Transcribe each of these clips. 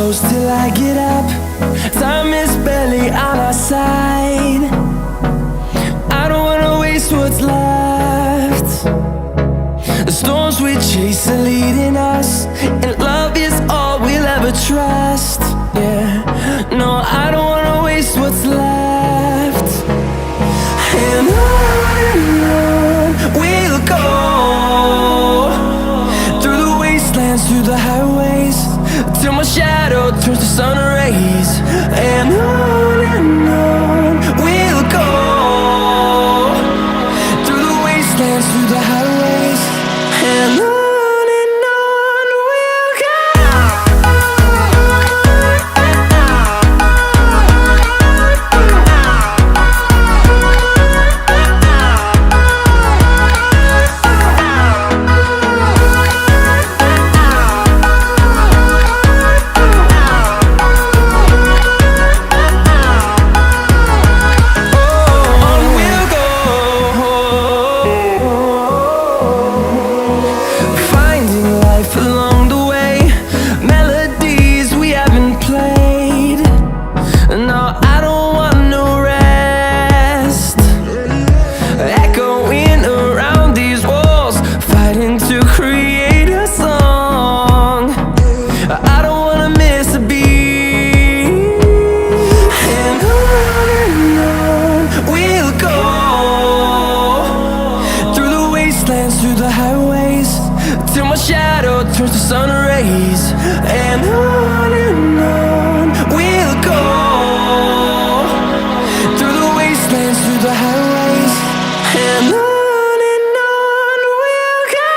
close till I get up. Time is barely on our side. I don't wanna waste what's left. The storms we chase are leading us, and love is all we'll ever trust. Yeah, no, I don't wanna waste what's left. And on we'll go, through the wastelands, through the highways, till my shadow turns to sun rays. And on we'll go, through the wastelands, through the highways, and on we'll go. Through the highways, till my shadow turns to sun rays. And on we'll go, through the wastelands, through the highways, and on we'll go.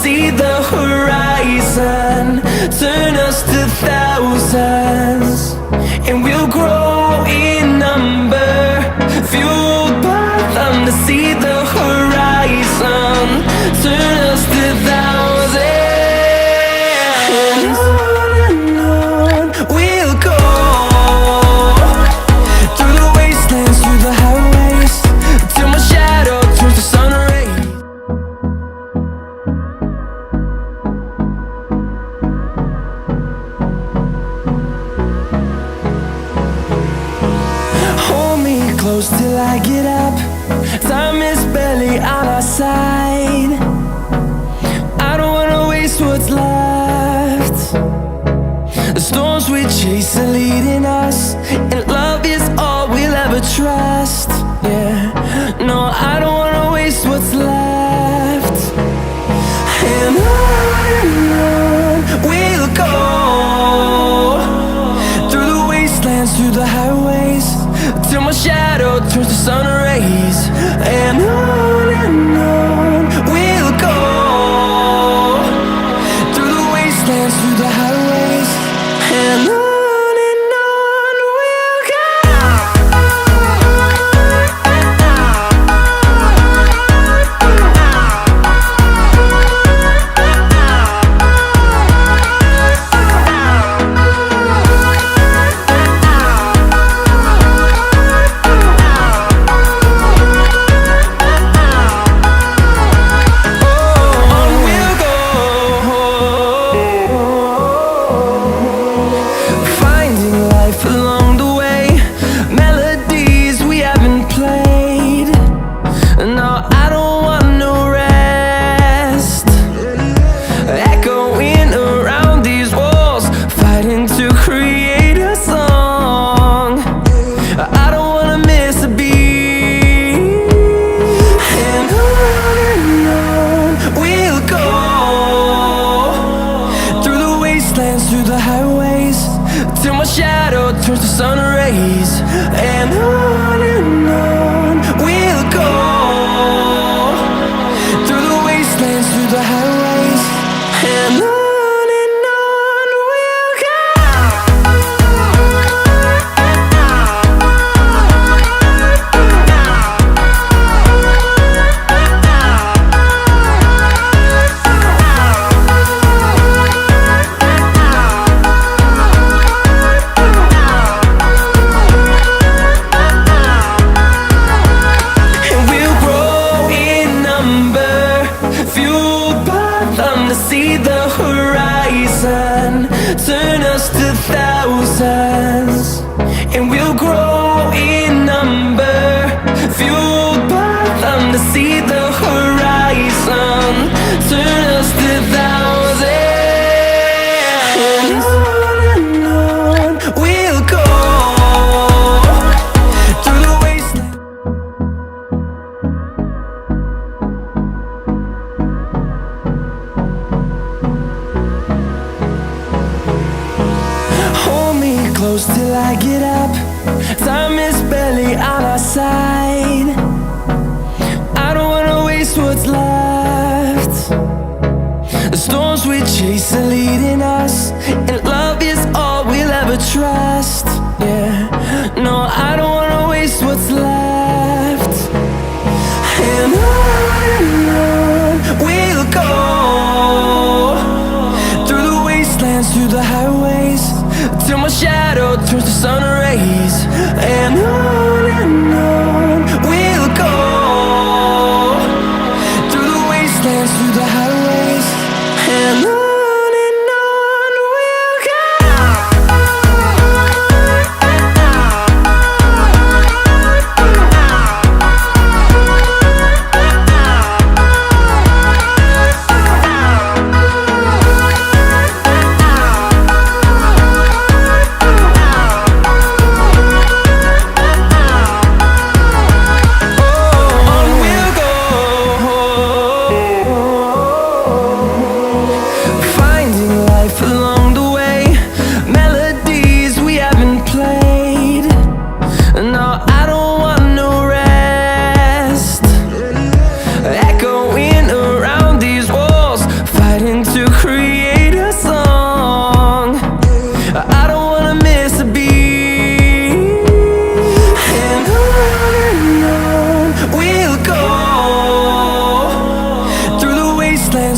See the horizon, turn us to thousands, and we'll grow in number, fueled by them. To see the horizon, turn us to thousands, and on we'll go, through the wastelands, through the highways, till my shadow turns to sun rays. Close till I get up. Time is barely on our side. I don't wanna waste what's left. The storms we chase are leading us, and love is all we'll ever trust. Yeah, no, I don't wanna waste what's left. And on we'll go, through the wastelands, through the highways, till my shadow turns to sun rays. And on we'll go, through the wastelands, through the highways, and on we'll go. Through the highways, till my shadow turns to sun rays. And on we'll go, through the wastelands, through the highways, and on we'll go. close till I get up. Time is barely on our side. I don't wanna waste what's left. The storms we chase are leading us, and love is all we'll ever trust. Yeah, no, I don't wanna waste what's left. And on we'll go, through the wastelands, through the highways, till my shadow turns to sun rays. And on we'll go, through the wastelands, through the highways, and on we'll go.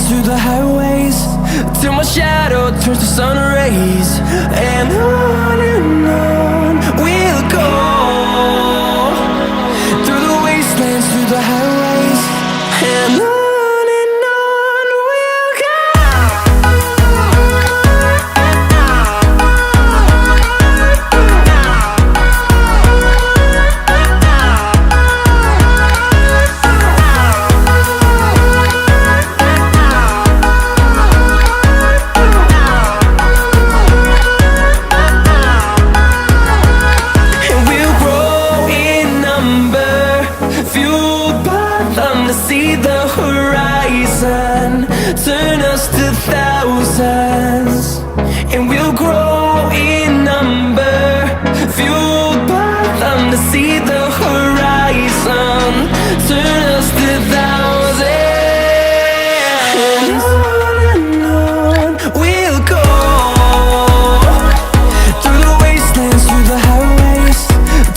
Through the highways, till my shadow turns to sun rays. And on we'll go, through the wastelands, through the highways, and on we'll go. See the horizon turn us to thousands, and we'll grow in number, fueled by them to see the horizon turn us to thousands. And on we'll go, through the wastelands, through the highways,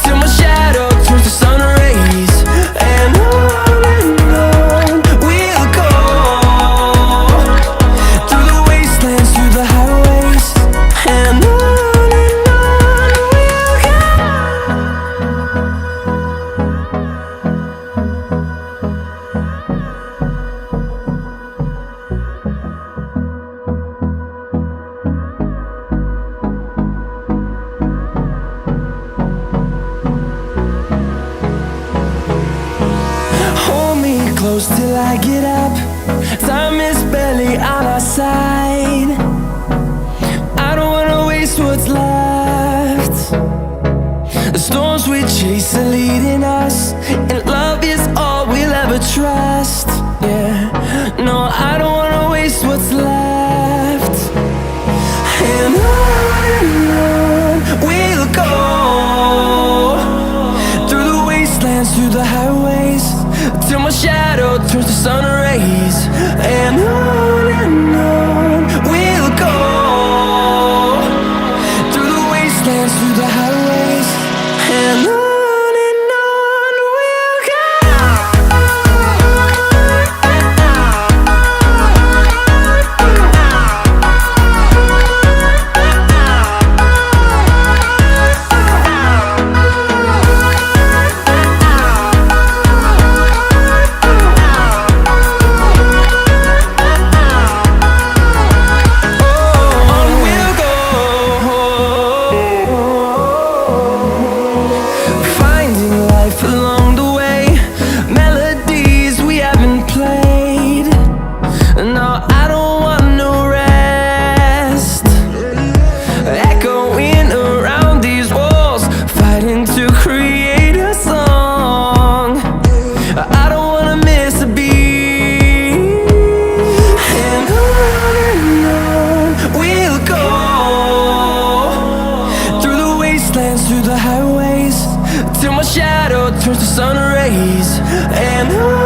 till my shadow turns to sun rays. And on close till I get up. Time is barely on our side. I don't wanna waste what's left. The storms we chase are leading us, and love is all we'll ever trust. Yeah, no, I don't wanna waste what's left. And on we'll go, through the wastelands, through the highways, till my shadow turns to sun rays. And on we'll go, through the wastelands, through the highways, and on we'll go. through the highways till my shadow turns to sun rays. And